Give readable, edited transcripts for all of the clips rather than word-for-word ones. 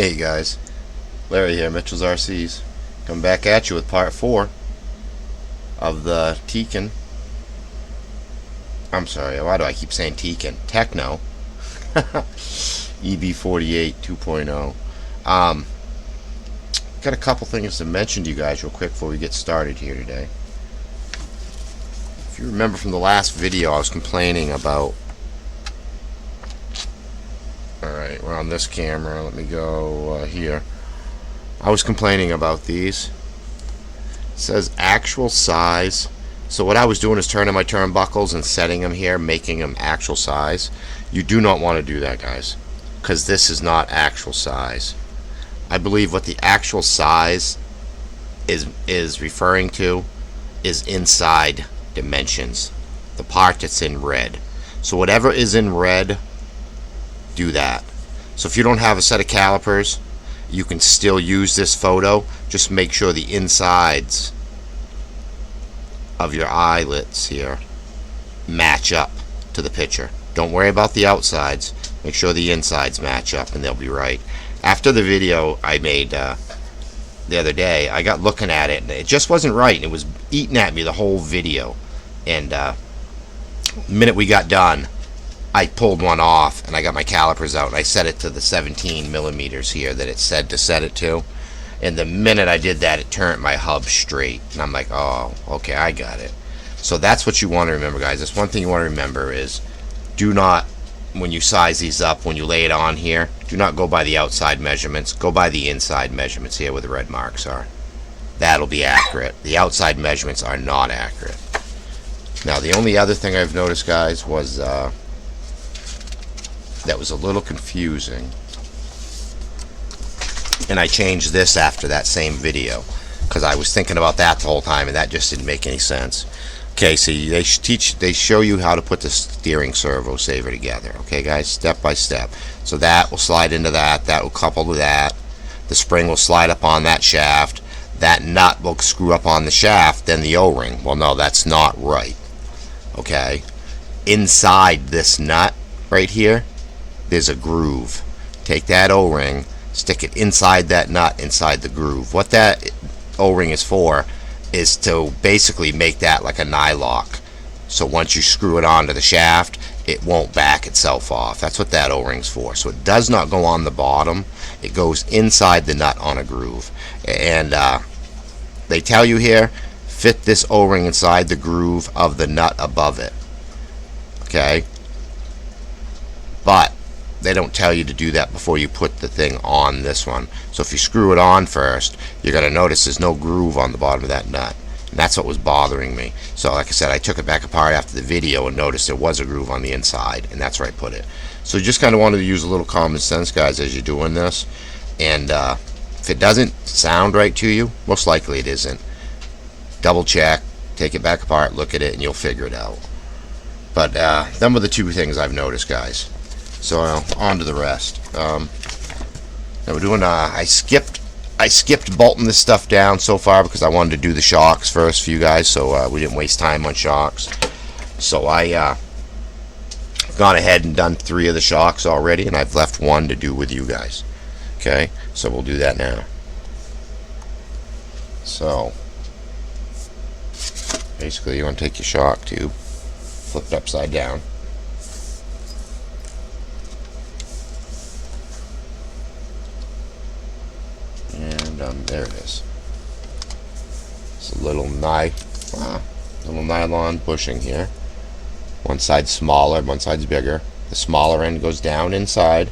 Hey guys, Larry here, Mitchell's RCs. Come back at you with part 4 of the I'm sorry, why do I keep saying TEKNO EB48 2.0. Got a couple things to mention to you guys real quick before we get started here today. If you remember from the last video, I was complaining about... Alright, we're on this camera. Let me go here. I was complaining about these. It says actual size. So what I was doing is turning my turnbuckles and setting them here, making them actual size. You do not want to do that, guys, because this is not actual size. I believe what the actual size is referring to is inside dimensions, the part that's in red. So whatever is in red, do that. So if you don't have a set of calipers, you can still use this photo. Just make sure the insides of your eyelets here match up to the picture. Don't worry about the outsides. Make sure the insides match up and they'll be right. After the video I made the other day, I got looking at it and it just wasn't right. It was eating at me the whole video. And the minute we got done, I pulled one off and I got my calipers out and I set it to the 17 millimeters here that it said to set it to. And the minute I did that, it turned my hub straight. And I'm like, oh, okay, I got it. So that's what you want to remember, guys. That's one thing you want to remember is do not, when you size these up, when you lay it on here, do not go by the outside measurements. Go by the inside measurements here where the red marks are. That'll be accurate. The outside measurements are not accurate. Now, the only other thing I've noticed, guys, was that was a little confusing. And I changed this after that same video because I was thinking about that the whole time and that just didn't make any sense. Okay, so they show you how to put the steering servo saver together. Okay, guys, step by step. So that will slide into that. That will couple to that. The spring will slide up on that shaft. That nut will screw up on the shaft, then the O-ring. Well, no, that's not right. Okay, inside this nut right here, there's a groove. Take that O-ring, stick it inside that nut, inside the groove. What that O-ring is for is to basically make that like a nylock. So once you screw it onto the shaft, it won't back itself off. That's what that O-ring's for. So it does not go on the bottom. It goes inside the nut on a groove. And they tell you here, fit this O-ring inside the groove of the nut above it. Okay? But they don't tell you to do that before you put the thing on this one. So if you screw it on first, you're going to notice there's no groove on the bottom of that nut. And that's what was bothering me. So like I said, I took it back apart after the video and noticed there was a groove on the inside, and that's where I put it. So you just kind of wanted to use a little common sense, guys, as you're doing this. And if it doesn't sound right to you, most likely it isn't. Double check, take it back apart, look at it, and you'll figure it out. But them were the two things I've noticed, guys. So on to the rest. Now we're doing. I skipped bolting this stuff down so far because I wanted to do the shocks first for you guys, so we didn't waste time on shocks. So I gone ahead and done 3 of the shocks already, and I've left 1 to do with you guys. Okay, so we'll do that now. So basically, you want to take your shock tube, flip it upside down. There it is. It's a little nylon bushing here. One side's smaller, one side's bigger. The smaller end goes down inside.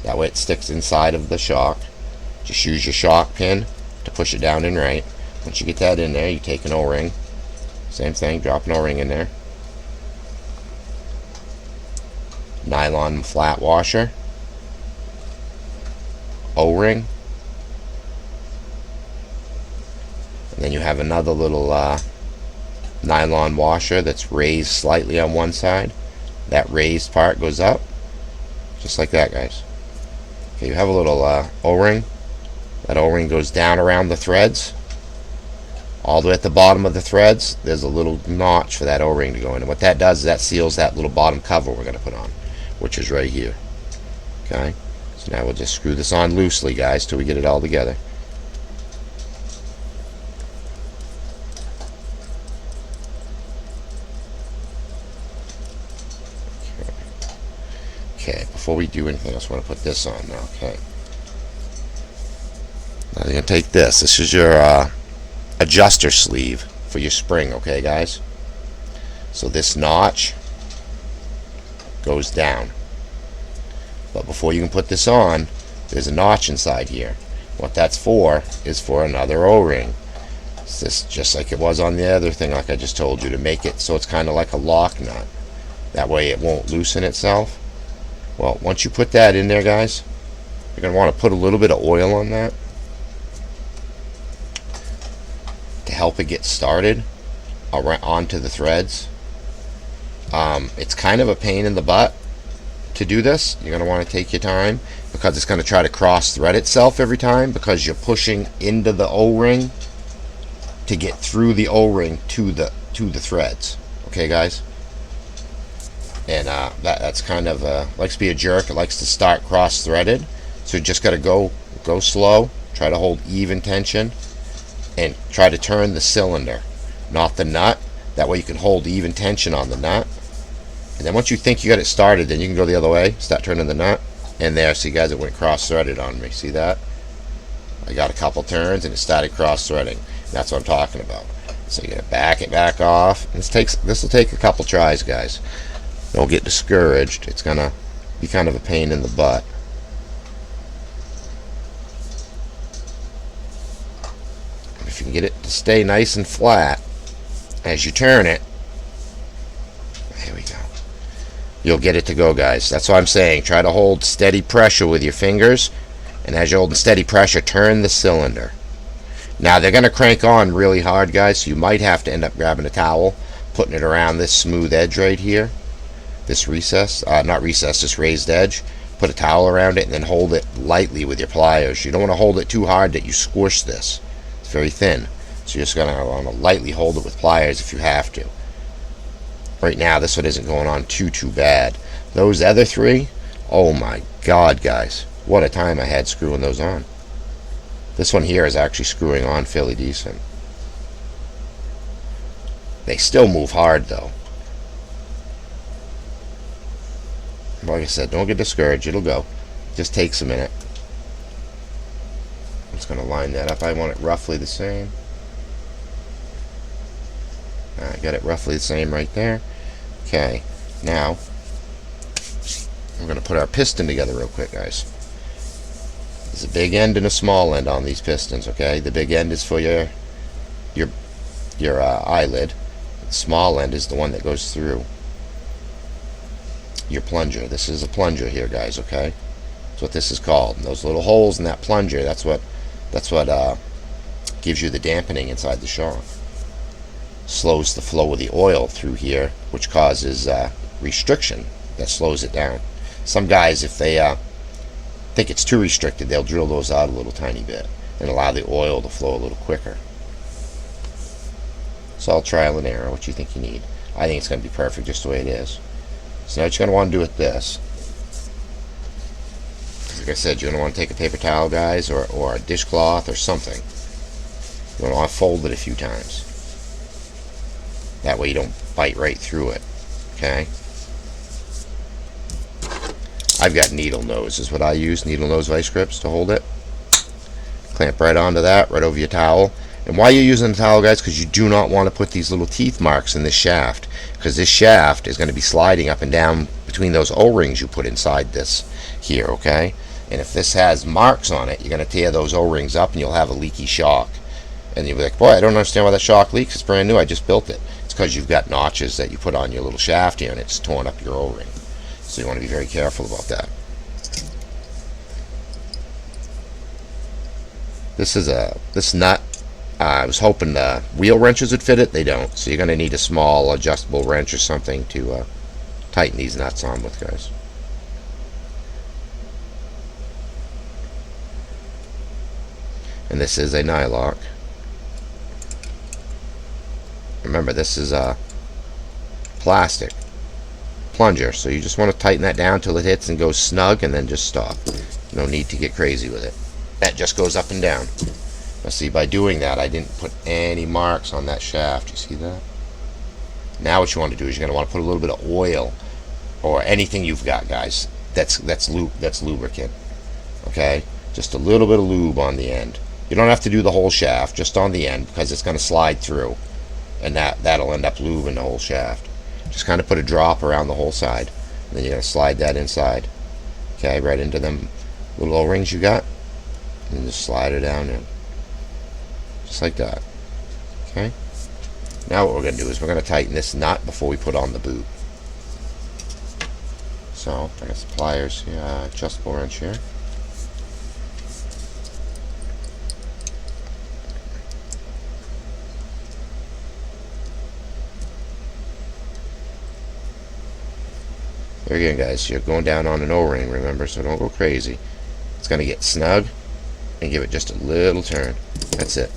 That way it sticks inside of the shock. Just use your shock pin to push it down in right. Once you get that in there, you take an O-ring. Same thing, drop an O-ring in there. Nylon flat washer. O-ring. Then you have another little nylon washer that's raised slightly on one side. That raised part goes up, just like that, guys. Okay, you have a little O-ring. That O-ring goes down around the threads. All the way at the bottom of the threads, there's a little notch for that O-ring to go in. And what that does is that seals that little bottom cover we're going to put on, which is right here. Okay, So now we'll just screw this on loosely, guys, till we get it all together. Okay, before we do anything else, I want to put this on now. Okay. Now you're going to take this. This is your adjuster sleeve for your spring, okay, guys? So this notch goes down. But before you can put this on, there's a notch inside here. What that's for is for another O-ring. It's this just like it was on the other thing, like I just told you, to make it so it's kind of like a lock nut. That way it won't loosen itself. Well, once you put that in there, guys, you're going to want to put a little bit of oil on that to help it get started onto the threads. It's kind of a pain in the butt to do this. You're going to want to take your time because it's going to try to cross thread itself every time because you're pushing into the O-ring to get through the O-ring to the threads. Okay, guys? And that's kind of likes to be a jerk. It likes to start cross-threaded. So you just got to go slow. Try to hold even tension and try to turn the cylinder, not the nut. That way you can hold even tension on the nut. And then once you think you got it started, then you can go the other way, start turning the nut. And there, see guys, it went cross-threaded on me. See that? I got a couple turns and it started cross-threading. That's what I'm talking about. So you're gonna back it back off. This will take a couple tries, guys. Don't get discouraged. It's gonna be kind of a pain in the butt. If you can get it to stay nice and flat as you turn it, there we go. You'll get it to go, guys. That's what I'm saying. Try to hold steady pressure with your fingers, and as you're holding steady pressure, turn the cylinder. Now they're gonna crank on really hard, guys, so you might have to end up grabbing a towel, putting it around this smooth edge right here. This recess, not recess, this raised edge. Put a towel around it and then hold it lightly with your pliers. You don't want to hold it too hard that you squish this. It's very thin. So you're just going to want to lightly hold it with pliers if you have to. Right now, this one isn't going on too bad. Those other three, oh my God, guys. What a time I had screwing those on. This one here is actually screwing on fairly decent. They still move hard, though. Like I said, don't get discouraged. It'll go. Just takes a minute. I'm just going to line that up. I want it roughly the same. I got it roughly the same right there. Okay. Now, we're going to put our piston together real quick, guys. There's a big end and a small end on these pistons, okay? The big end is for your eyelid. The small end is the one that goes through your plunger. This is a plunger here, guys, okay? That's what this is called. And those little holes in that plunger, that's what gives you the dampening inside the shock. Slows the flow of the oil through here, which causes restriction. That slows it down. Some guys, if they think it's too restricted, they'll drill those out a little tiny bit and allow the oil to flow a little quicker. It's all trial and error, what you think you need. I think it's going to be perfect just the way it is. So now what you're going to want to do with this, like I said, you're going to want to take a paper towel, guys, or a dishcloth or something. You're going to want to fold it a few times. That way you don't bite right through it, okay? I've got needle nose is what I use, needle nose vice grips to hold it. Clamp right onto that, right over your towel. And why you're using the towel, guys, because you do not want to put these little teeth marks in this shaft, because this shaft is going to be sliding up and down between those O-rings you put inside this here, okay? And if this has marks on it, you're going to tear those O-rings up and you'll have a leaky shock. And you'll be like, boy, I don't understand why that shock leaks. It's brand new. I just built it. It's because you've got notches that you put on your little shaft here and it's torn up your O-ring. So you want to be very careful about that. This nut, I was hoping the wheel wrenches would fit it. They don't. So you're going to need a small adjustable wrench or something to tighten these nuts on with, guys. And this is a nylock. Remember, this is a plastic plunger, so you just want to tighten that down till it hits and goes snug, and then just stop. No need to get crazy with it. That just goes up and down. Now see, by doing that, I didn't put any marks on that shaft. You see that? Now what you want to do is you're going to want to put a little bit of oil or anything you've got, guys. That's lubricant. Okay? Just a little bit of lube on the end. You don't have to do the whole shaft, just on the end, because it's going to slide through, and that'll end up lubing the whole shaft. Just kind of put a drop around the whole side, and then you're going to slide that inside. Okay, right into them little O-rings you got, and just slide it down in, just like that. Okay. Now what we're going to do is we're going to tighten this nut before we put on the boot. So I got some pliers, adjustable wrench here. There again, guys, you're going down on an O-ring, remember, so don't go crazy. It's going to get snug, and give it just a little turn. That's it.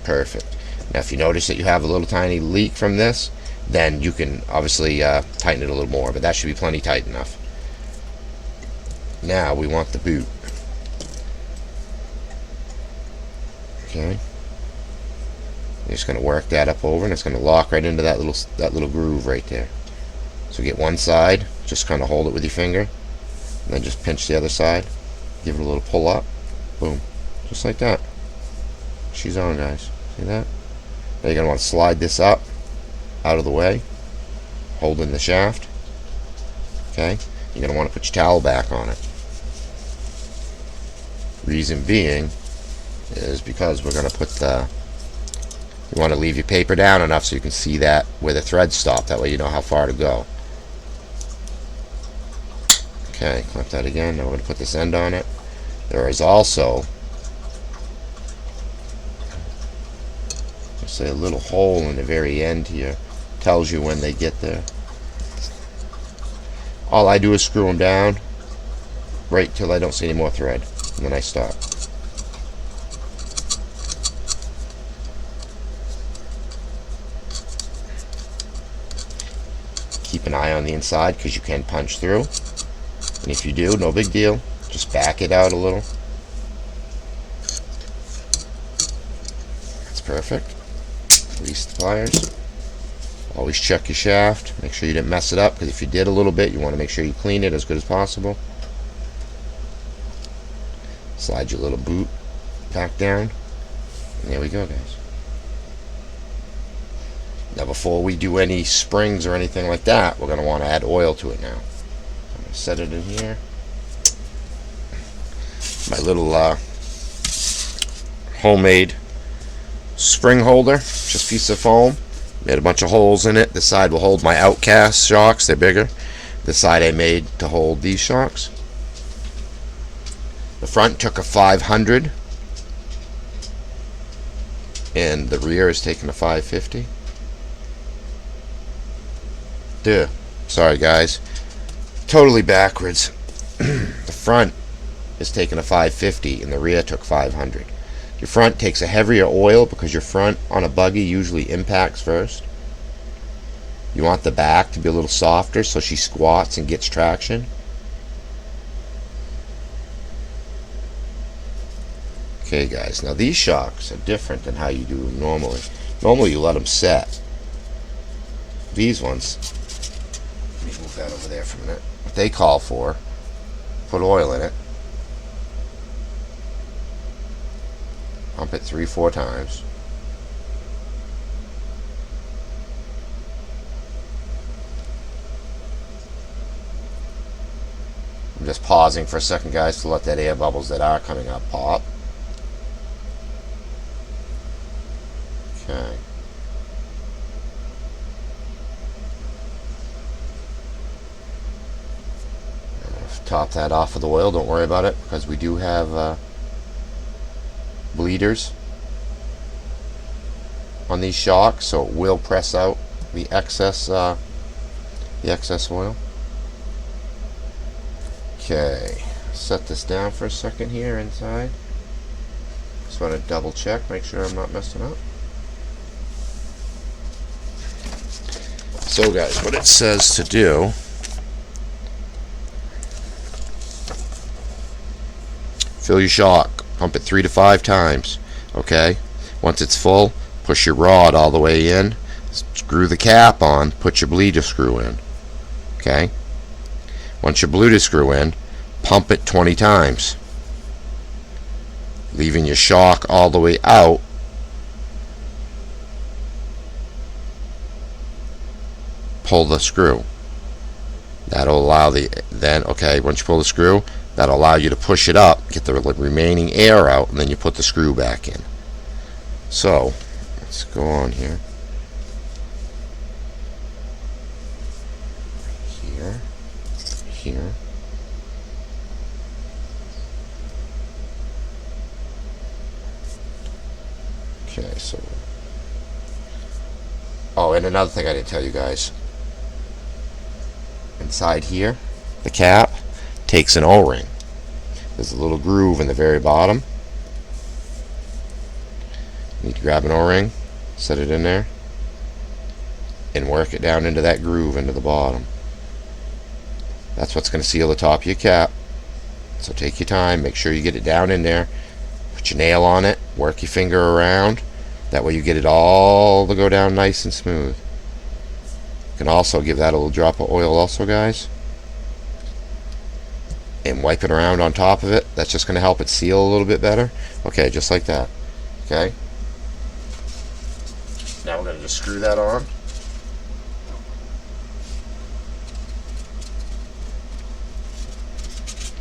Perfect. Now, if you notice that you have a little tiny leak from this, then you can obviously tighten it a little more, but that should be plenty tight enough. Now, we want the boot. Okay. You're just going to work that up over, and it's going to lock right into that little groove right there. So get one side, just kind of hold it with your finger, and then just pinch the other side, give it a little pull up, boom, just like that. She's on, guys. See that? Now you're going to want to slide this up, out of the way, holding the shaft. Okay? You're going to want to put your towel back on it. Reason being is because we're going to put you want to leave your paper down enough so you can see that where the threads stop. That way you know how far to go. Okay, clip that again. Now we're going to put this end on it. There is also, let's say, a little hole in the very end here. Tells you when they get there. All I do is screw them down right till I don't see any more thread, and then I stop. Keep an eye on the inside because you can punch through. And if you do, no big deal. Just back it out a little. That's perfect. Release the pliers. Always check your shaft. Make sure you didn't mess it up, because if you did a little bit, you want to make sure you clean it as good as possible. Slide your little boot back down. And there we go, guys. Now before we do any springs or anything like that, we're going to want to add oil to it now. I'm going to set it in here. My little homemade spring holder, just a piece of foam. Made a bunch of holes in it. This side will hold my outcast shocks, they're bigger. This side I made to hold these shocks. The front took a 500, and the rear is taking a 550. Duh. Sorry, guys. Totally backwards. The front is taking a 550, and the rear took 500. Your front takes a heavier oil because your front on a buggy usually impacts first. You want the back to be a little softer so she squats and gets traction. Okay, guys. Now these shocks are different than how you do them normally. Normally you let them set. These ones, let me move that over there for a minute. What they call for, put oil in it, pump it 3-4 times, I'm just pausing for a second, guys, to let that air bubbles that are coming up pop. Okay. Top that off with oil. Don't worry about it, because we do have bleeders on these shocks, so it will press out the excess oil. Okay, set this down for a second here inside. Just want to double check, make sure I'm not messing up. So guys, what it says to do Fill your shock. Pump it 3 to 5 times. Okay? Once it's full, push your rod all the way in. Screw the cap on. Put your bleeder screw in. Okay? Once your bleeder screw in, pump it 20 times. Leaving your shock all the way out. Pull the screw. That'll allow once you pull the screw, that'll allow you to push it up, get the remaining air out, and then you put the screw back in. So, let's go on here. Here. Okay, so. Oh, and another thing I didn't tell you guys. Inside here, the cap takes an O-ring. There's a little groove in the very bottom. You need to grab an O-ring, set it in there, and work it down into that groove into the bottom. That's what's going to seal the top of your cap. So take your time, make sure you get it down in there, put your nail on it, work your finger around. That way you get it all to go down nice and smooth. You can also give that a little drop of oil also, guys, and wipe it around on top of it. That's just going to help it seal a little bit better. Okay, just like that. Okay. Now we're going to just screw that on.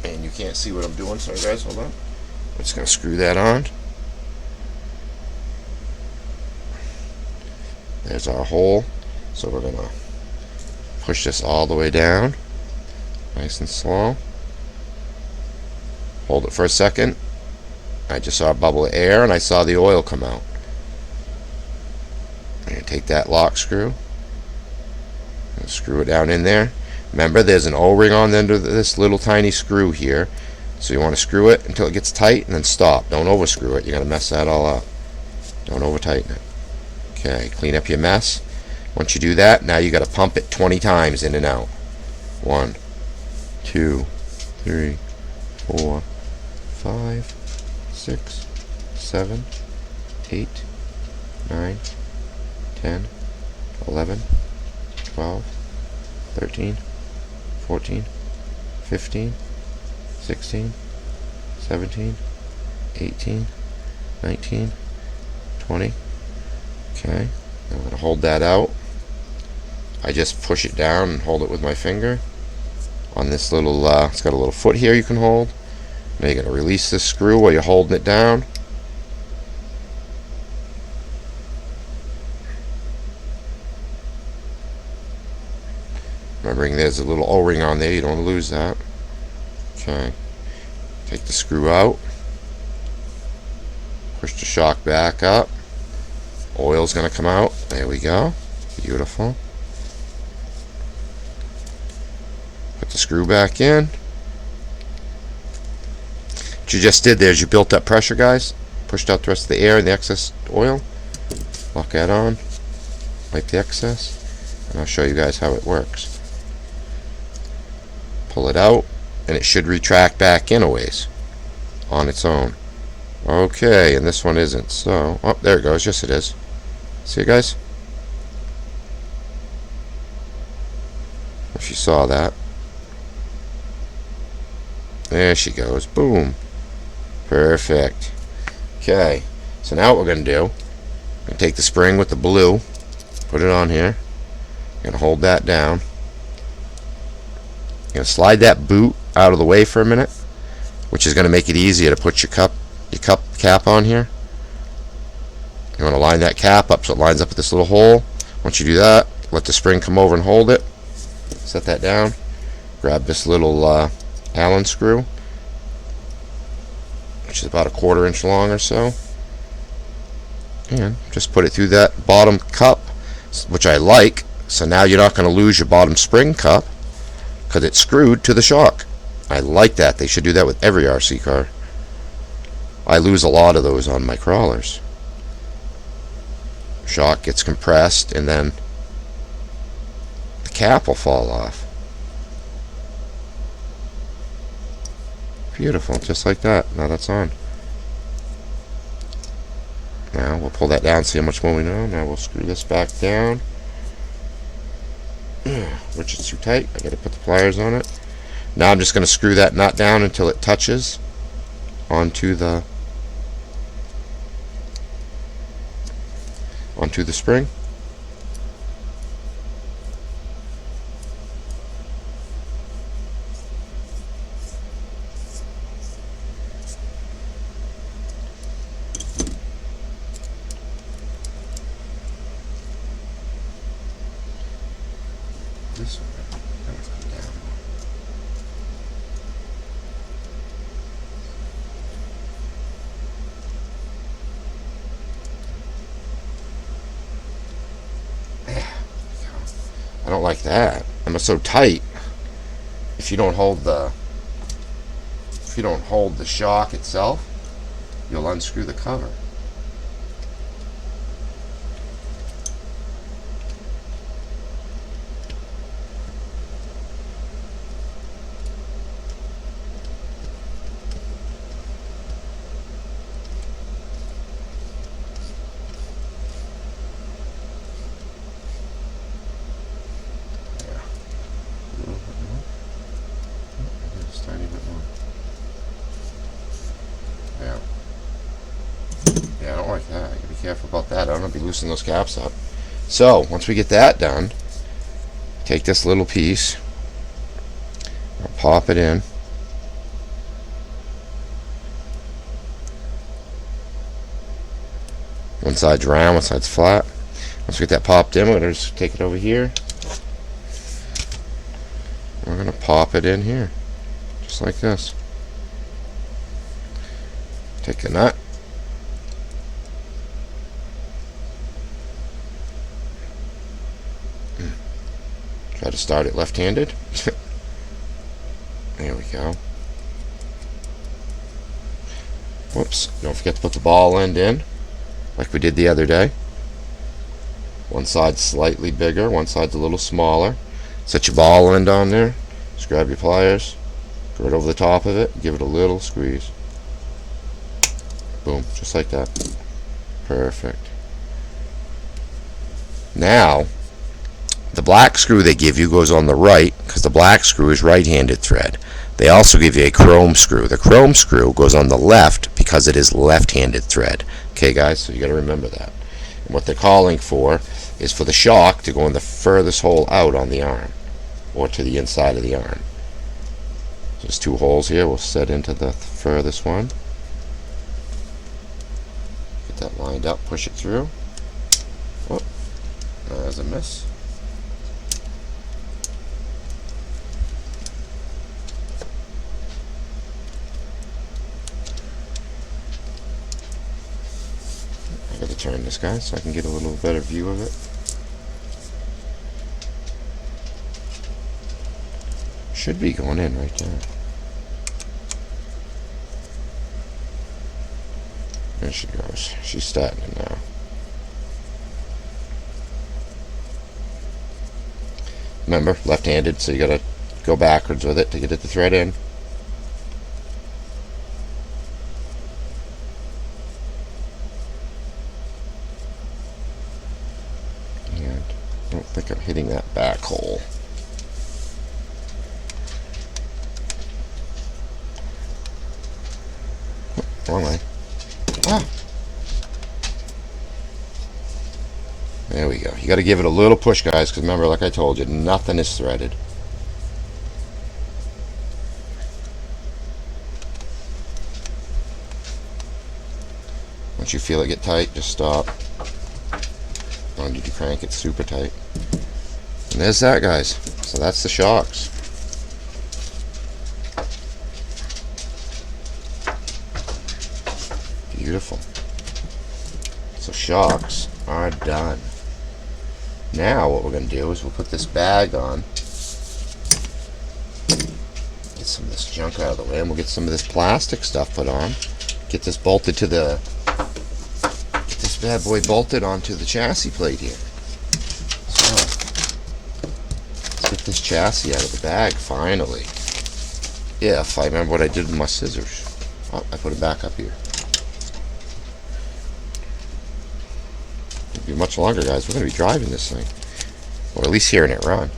And you can't see what I'm doing, sorry guys, hold on. I'm just going to screw that on. There's our hole. So we're going to push this all the way down, nice and slow. Hold it for a second. I just saw a bubble of air and I saw the oil come out. I'm going to take that lock screw and screw it down in there. Remember, there's an O-ring on the end of this little tiny screw here. So you want to screw it until it gets tight and then stop. Don't over screw it. You're going to mess that all up. Don't over tighten it. Okay, clean up your mess. Once you do that, now you got to pump it 20 times in and out. 1, 2, 3, 4, 5, 6, 7, 8, 9, 10, 11, 12, 13, 14, 15, 16, 17, 18, 19, 20. Okay, I'm going to hold that out. I just push it down and hold it with my finger on this little, it's got a little foot here you can hold. Now you're going to release this screw while you're holding it down. Remembering there's a little O-ring on there, you don't want to lose that. Okay, take the screw out, push the shock back up, oil's going to come out, there we go, beautiful. Put the screw back in. What you just did there is you built up pressure, guys, pushed out the rest of the air and the excess oil. Lock that on, wipe the excess, and I'll show you guys how it works. Pull it out, and it should retract back in a ways on its own. Okay, and this one isn't, so, oh, there it goes, yes it is. See you guys? If you saw that. There she goes, boom. Perfect. Okay, so now what we're going to do, we're going to take the spring with the blue, put it on here, going to hold that down. You're going to slide that boot out of the way for a minute, which is going to make it easier to put your cup cap on here. You want to line that cap up so it lines up with this little hole. Once you do that, let the spring come over and hold it. Set that down. Grab this little Allen screw, which is about a 1/4 inch long or so, and just put it through that bottom cup, which I like. So now you're not going to lose your bottom spring cup because it's screwed to the shock. I like that. They should do that with every RC car. I lose a lot of those on my crawlers. Shock gets compressed and then the cap will fall off. Beautiful, just like that. Now that's on. Now we'll pull that down, see how much more we know. Now we'll screw this back down. Which is too tight. I gotta put the pliers on it. Now I'm just gonna screw that nut down until it touches onto the spring. This one, that one's come down. I don't like that. I'm so tight. If you don't hold the shock itself, you'll unscrew the cover. Yeah, I don't like that. I gotta be careful about that. I don't want to be loosening those caps up. So, once we get that done, take this little piece, I'll pop it in. One side's round, one side's flat. Once we get that popped in, we're going to just take it over here. We're going to pop it in here, just like this. Take the nut. Try to start it left-handed. There we go. Whoops, don't forget to put the ball end in, like we did the other day. One side's slightly bigger, one side's a little smaller. Set your ball end on there, just grab your pliers, go right over the top of it, give it a little squeeze. Boom, just like that. Perfect. Now, the black screw they give you goes on the right because the black screw is right-handed thread. They also give you a chrome screw. The chrome screw goes on the left because it is left-handed thread. Okay, guys, so you got to remember that. And what they're calling for is for the shock to go in the furthest hole out on the arm or to the inside of the arm. So there's two holes here. We'll set into the furthest one. Get that lined up, push it through. Oh, there's a miss. I gotta turn this, guy, so I can get a little better view of it. Should be going in right there. There she goes. She's starting it now. Remember, left-handed, so you gotta go backwards with it to get it to thread in. And I don't think I'm hitting that back hole. Wrong way. Ah. There we go. You got to give it a little push, guys, because remember, like I told you, nothing is threaded. Once you feel it get tight, just stop. Don't need to crank it super tight. And there's that, guys. So that's the shocks. Beautiful. So shocks are done. Now what we're going to do is we'll put this bag on. Get some of this junk out of the way, and we'll get some of this plastic stuff put on. Get this bolted to the... Get this bad boy bolted onto the chassis plate here. So, let's get this chassis out of the bag, finally. Yeah, if I remember what I did with my scissors. Oh, I put it back up here. It'll be much longer, guys. We're going to be driving this thing. Or at least hearing it run.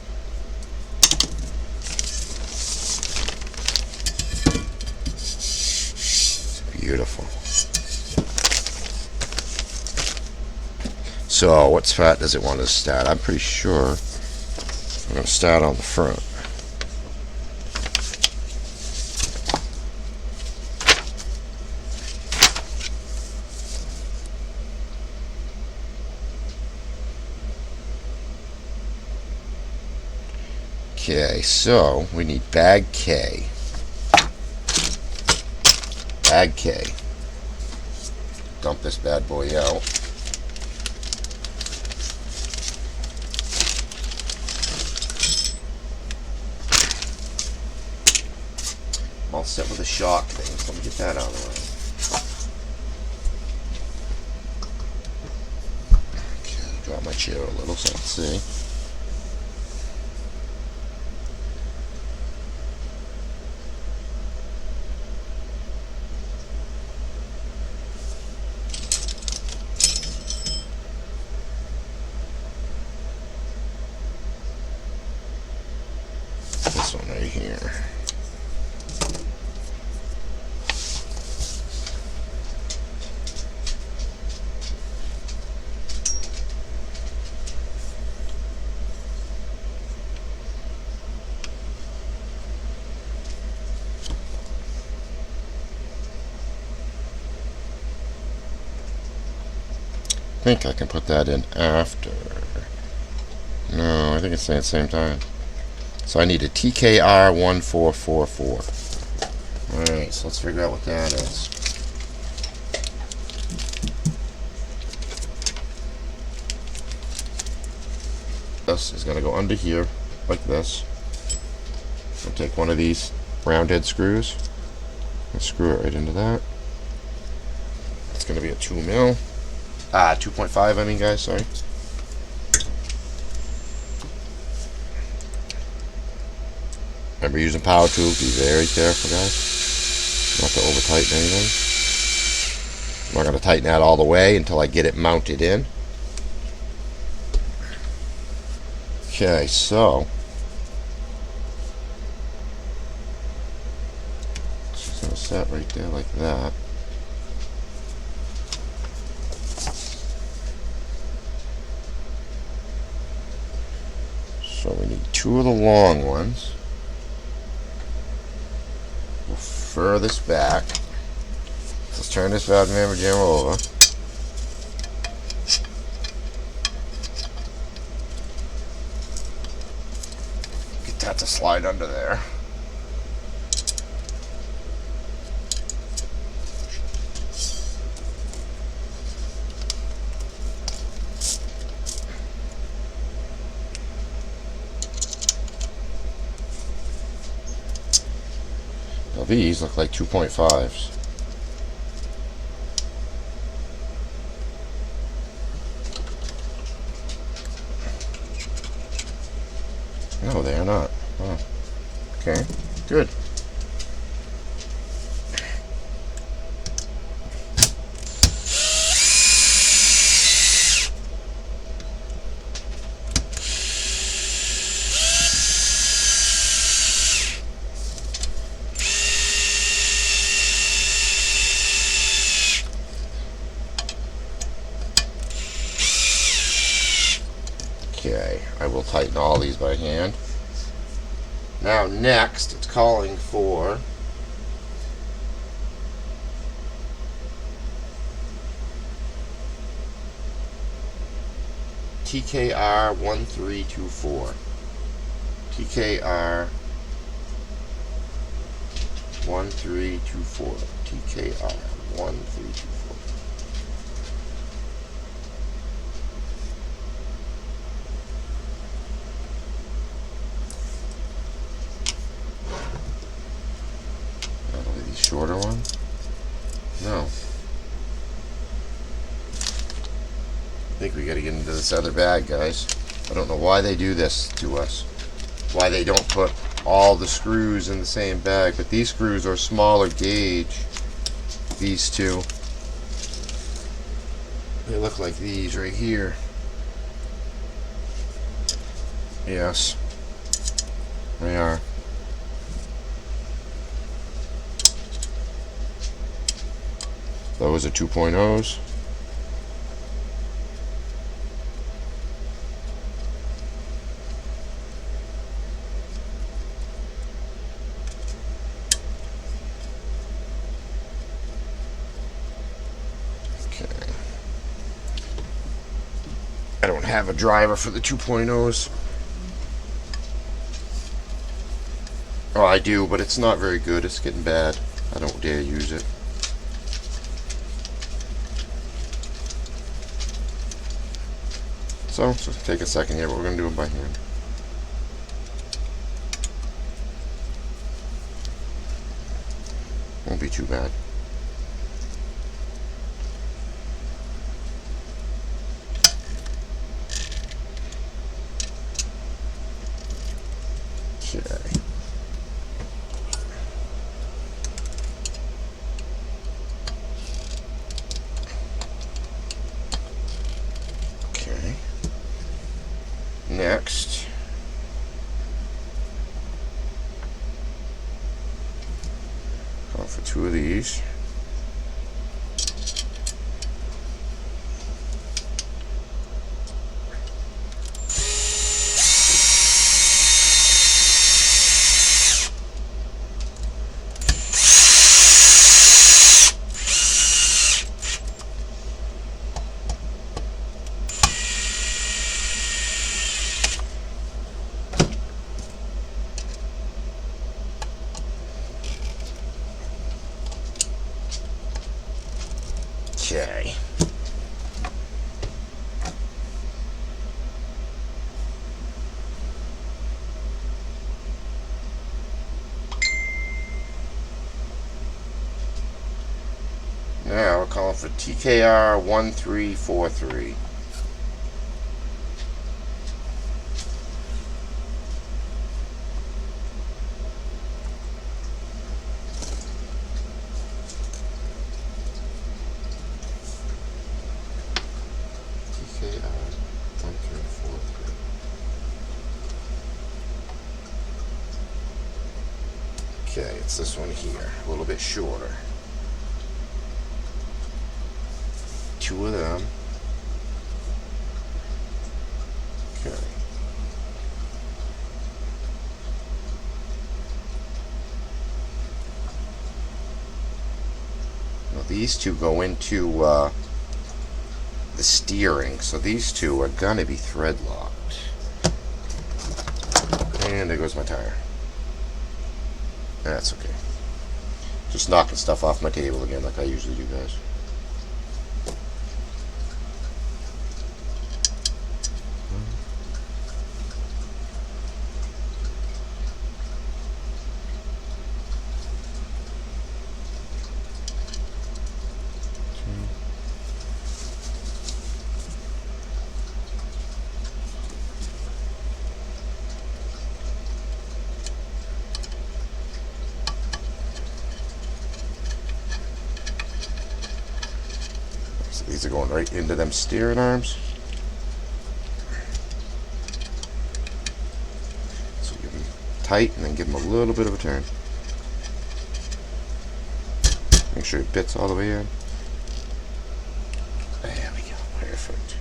It's beautiful. So, what spot does it want to start? I'm pretty sure I'm going to start on the front. Okay, so we need bag K. Bag K. Dump this bad boy out. I'm all set with the shock thing, so let me get that out of the way. Okay, drop my chair a little so I can see. This one right here. I think I can put that in after. No, I think it's at the same time. So I need a TKR1444. Alright, so let's figure out what that is. This is going to go under here, like this. I'll take one of these round head screws and screw it right into that. It's going to be a 2 mil. 2.5 I mean, guys, sorry. Remember, using power tools, be very careful, guys. Not to over tighten anything. I'm not going to tighten that all the way until I get it mounted in. Okay, so it's just going to set right there like that. So we need 2 of the long ones. We'll fur this back. Let's turn this valve member jammer over. Get that to slide under there. Now these look like 2.5s. No, they are not. Oh. Okay, good. Okay, I will tighten all these by hand. Now next, it's calling for TKR 1324. TKR 1324. TKR 1324. Shorter one? No. I think we gotta get into this other bag, guys. I don't know why they do this to us. Why they don't put all the screws in the same bag, but these screws are smaller gauge. These two, they look like these right here. Yes, they are. Those are 2.0s. I don't have a driver for the 2.0s. Oh, I do, but it's not very good. It's getting bad. I don't dare use it. So, just take a second here, but we're going to do it by hand. Won't be too bad. Okay. Next, go for 2 of these. Okay. Now we're calling for TKR 1343. Okay, it's this one here, a little bit shorter. 2 of them. Okay. Now these two go into the steering, so these two are gonna be thread locked. And there goes my tire. That's okay. Just knocking stuff off my table again like I usually do, guys. These are going right into them steering arms. So give them tight and then give them a little bit of a turn. Make sure it fits all the way in. There we go. Perfect.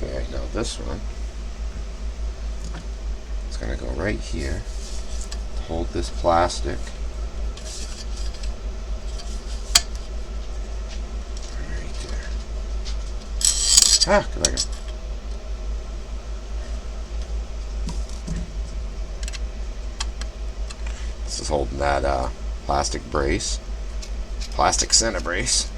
Okay, now this one is going to go right here to hold this plastic. Right there. Ah, good idea. This is holding that plastic brace, plastic center brace.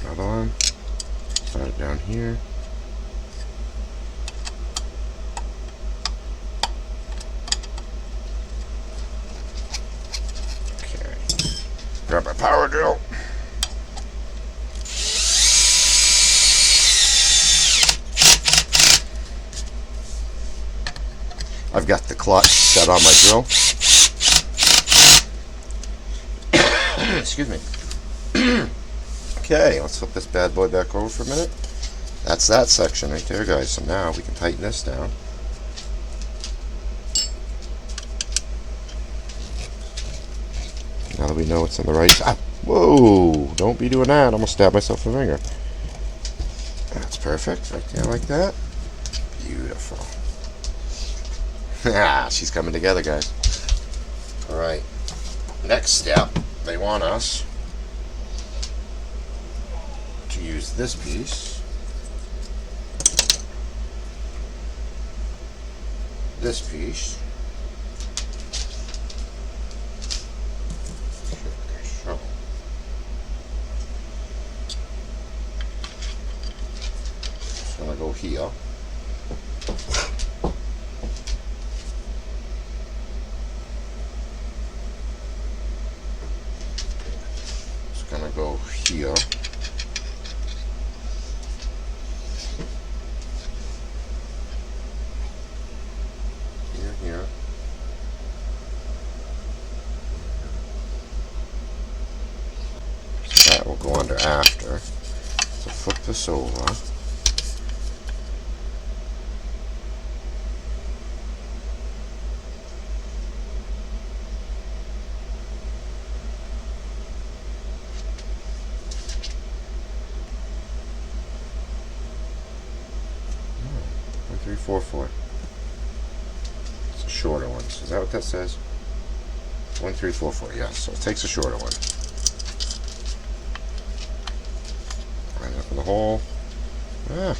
Another one. down here. Okay. Grab my power drill. I've got the clutch set on my drill. Excuse me. Okay, let's flip this bad boy back over for a minute. That's that section right there, guys. So now we can tighten this down. Now that we know it's on the right side. Whoa! Don't be doing that. I'm going to stab myself in the finger. That's perfect. Right there like that. Beautiful. Ah, she's coming together, guys. Alright. Next step, they want us to use this piece, this piece, it's going to go here. Gonna go here. Here. That will go under after. So flip this over. Oh, 1344. It's a shorter one. Is that what that says? 1344, yes. So it takes a shorter one. Right up in the hole. Ah.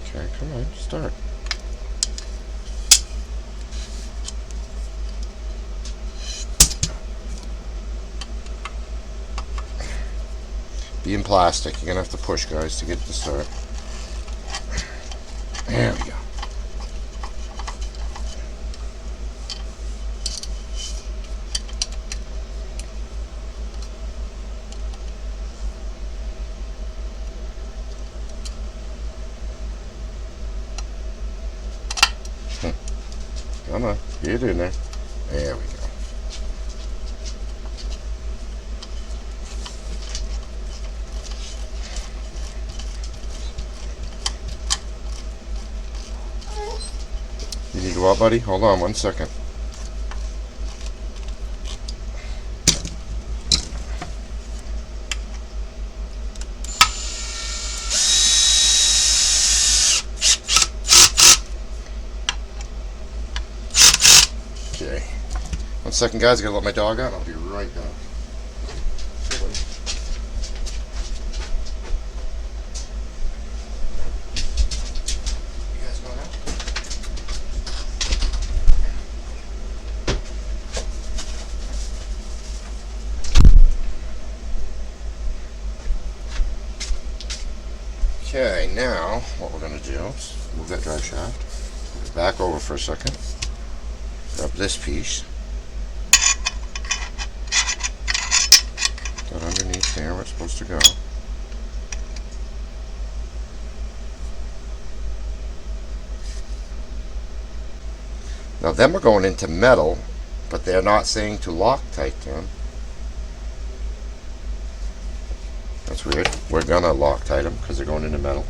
Okay, come on, start. Being plastic, you're gonna have to push, guys, to get it to start. There we go. Come on, get in there. There we go. You need to go out, buddy? Hold on 1 second. Okay. 1 second, guys. I gotta let my dog out. I'll be right back. Okay, now what we're going to do is move that drive shaft, move it back over for a second, grab this piece, put that underneath there where it's supposed to go. Now them are going into metal, but they're not saying to Loctite them. That's weird. We're gonna Loctite them because they're going into metal.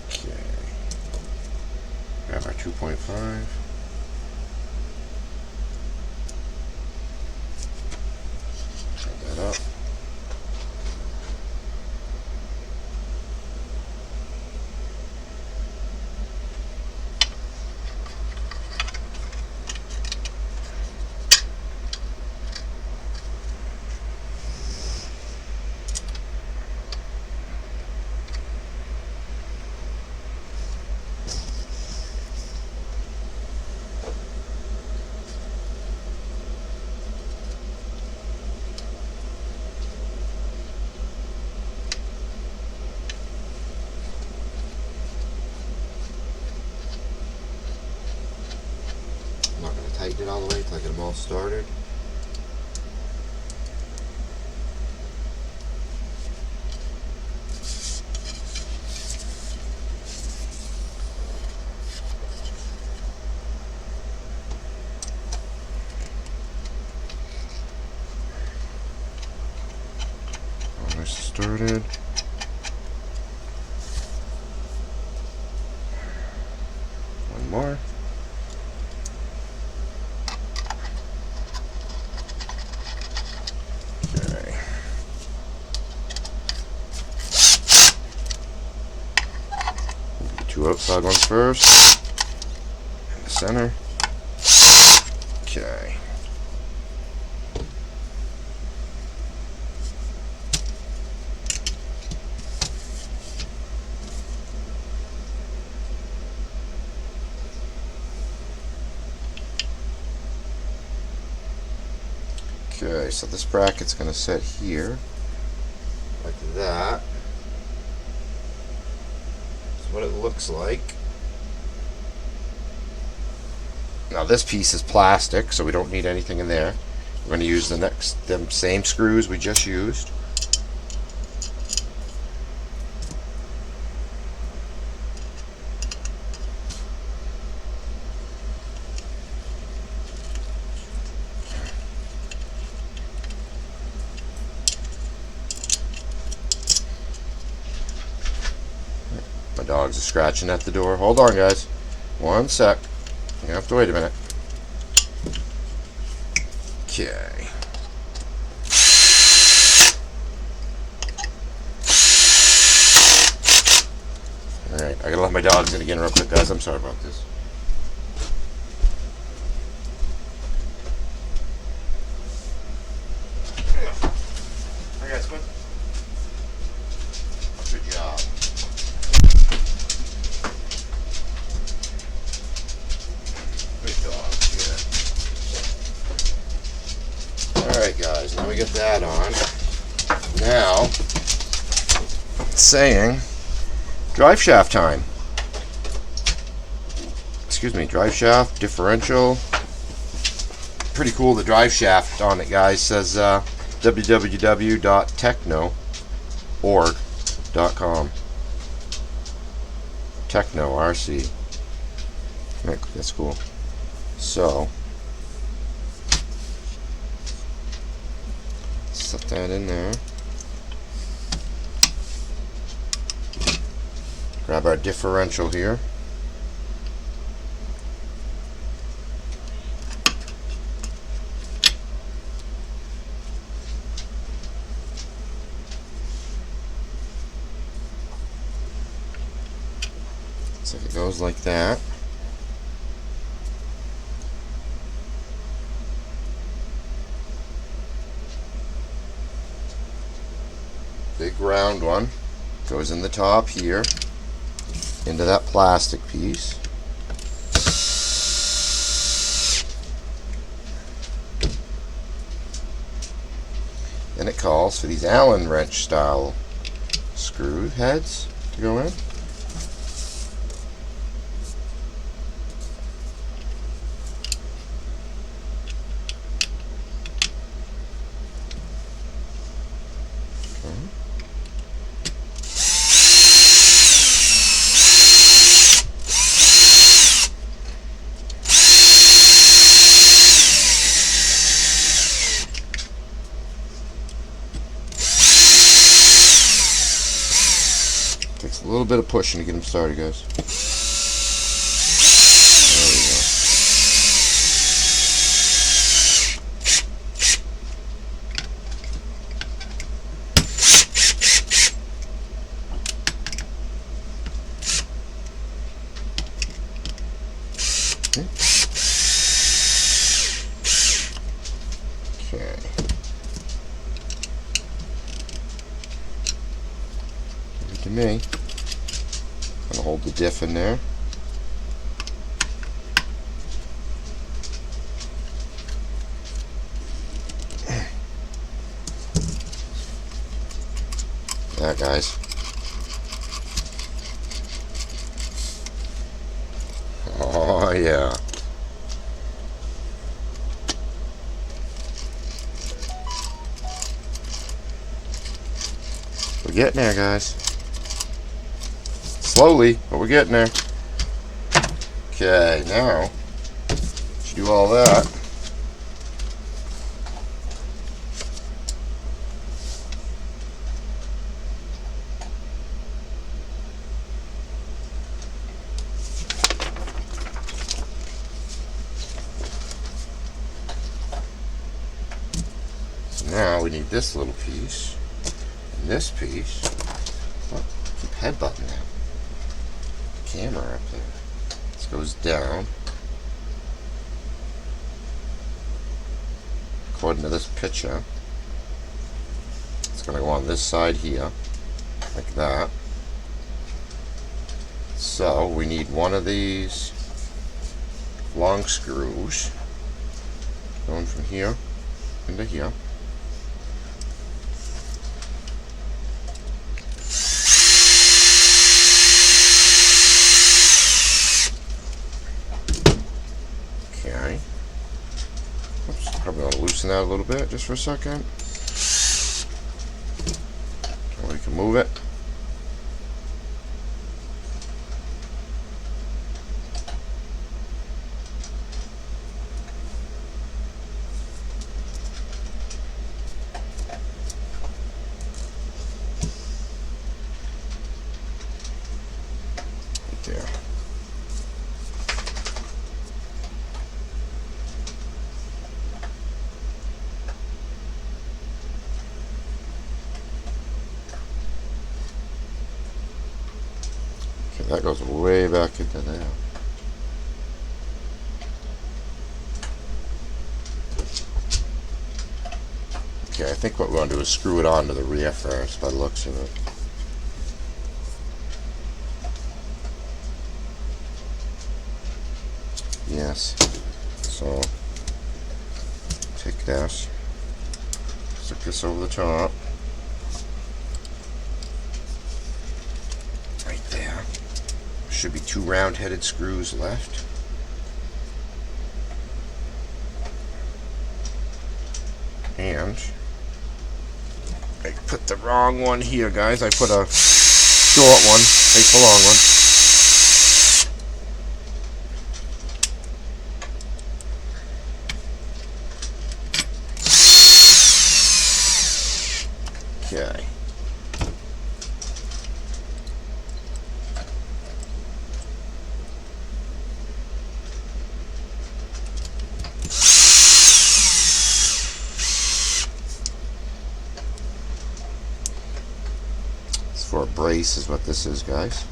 Okay. Grab our 2.5. Turn that up. Look like I'm all started. Almost started. One more. Okay. Two outside ones first. In the center. Okay. Okay, so this bracket's going to sit here, like that. That's what it looks like. Now this piece is plastic, so we don't need anything in there. We're going to use the same screws we just used. My dogs are scratching at the door. Hold on, guys. One sec. You have to wait a minute. Okay. Alright, I gotta let my dogs in again real quick, guys. I'm sorry about this. Hi, guys. Good. Good job. Alright guys, now we get that on. Now, it's saying drive shaft time. Excuse me, drive shaft, differential. Pretty cool, the drive shaft on it, guys. Says www.teknoorg.com. Tekno, RC. That's cool. So, set that in there. Grab our differential here. So it goes like that. Big round one goes in the top here into that plastic piece. Then it calls for these Allen wrench style screw heads to go in. Takes a little bit of pushing to get them started, guys. There we go. Okay. Give it to me. I'm gonna hold the diff in there. There, guys. Oh yeah. We're getting there, guys. Slowly, but we're getting there. Okay, now, let's do all that. Now we need this little piece and this piece. Oh, keep headbutting that camera up there. This goes down according to this picture. It's going to go on this side here, like that. So we need one of these long screws going from here into here. Okay. Oops, probably want to loosen that a little bit just for a second. So we can move it. Right there. That goes way back into there. Okay, I think what we're going to do is screw it onto the rear first by the looks of it. Yes. So, take this, stick this over the top. Right there. Should be 2 round-headed screws left. And I put the wrong one here, guys. I put a short one, take the long one. Okay. For a brace is what this is, guys.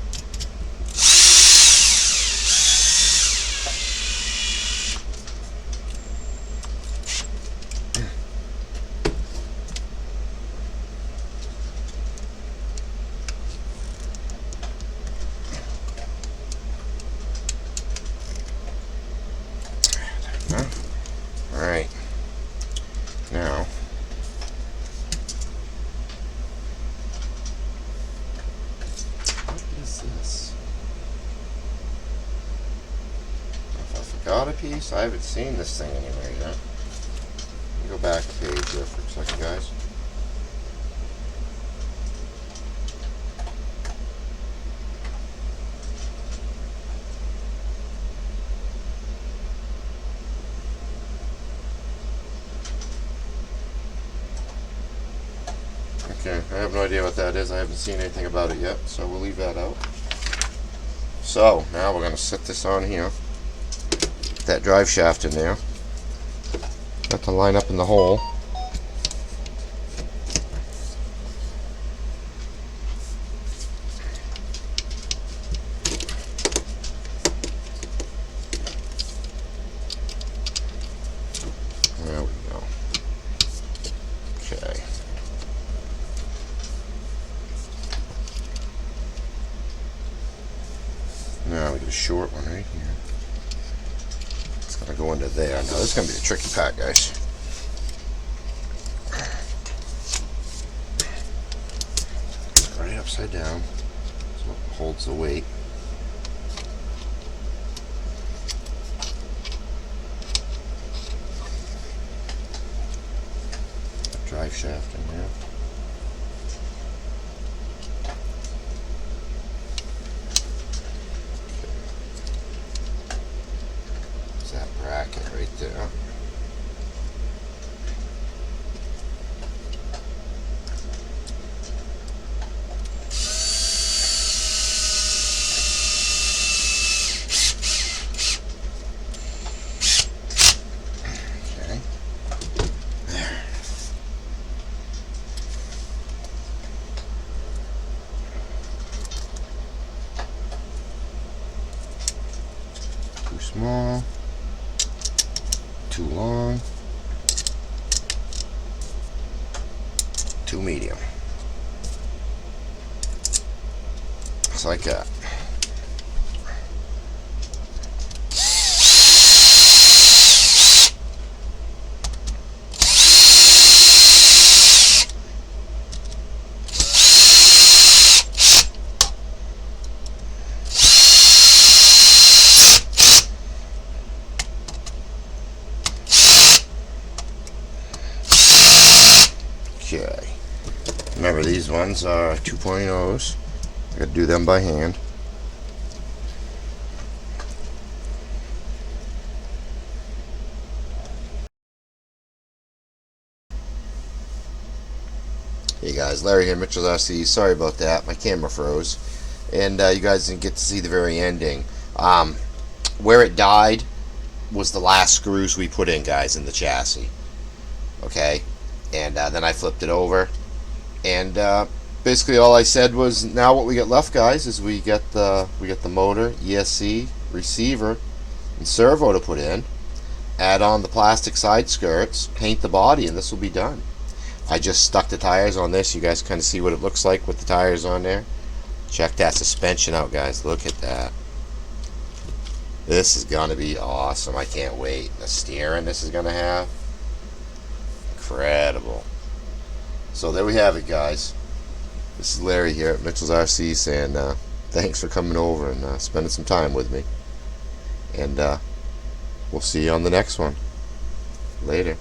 All right. Now, this? If I forgot a piece, I haven't seen this thing anywhere yet. Let me go back a page here for a second, guys. Okay, I have no idea what that is. I haven't seen anything about it yet, so we'll leave that out. So, now we're going to set this on here. Put that drive shaft in there. Got to line up in the hole. There we go. Okay. Now we get a short one right here. It's going to go into there. Now this is going to be a tricky pack, guys. It's right upside down. That's what holds the weight. Drive shaft in there. small, too long, too medium. Just like that. Okay. Remember, these ones are 2.0s. I gotta do them by hand. Hey guys, Larry here, Mitchell's RC. Sorry about that, my camera froze, and you guys didn't get to see the very ending. Where it died was the last screws we put in, guys, in the chassis. Okay, and then I flipped it over, and basically all I said was, now what we get left, guys, is we get the motor, ESC, receiver, and servo to put in. Add on the plastic side skirts, paint the body, and this will be done. I just stuck the tires on this. You guys kind of see what it looks like with the tires on there. Check that suspension out, guys. Look at that. This is going to be awesome. I can't wait. The steering this is going to have. Incredible. So there we have it, guys. This is Larry here at Mitchell's RC saying thanks for coming over and spending some time with me. And we'll see you on the next one. Later.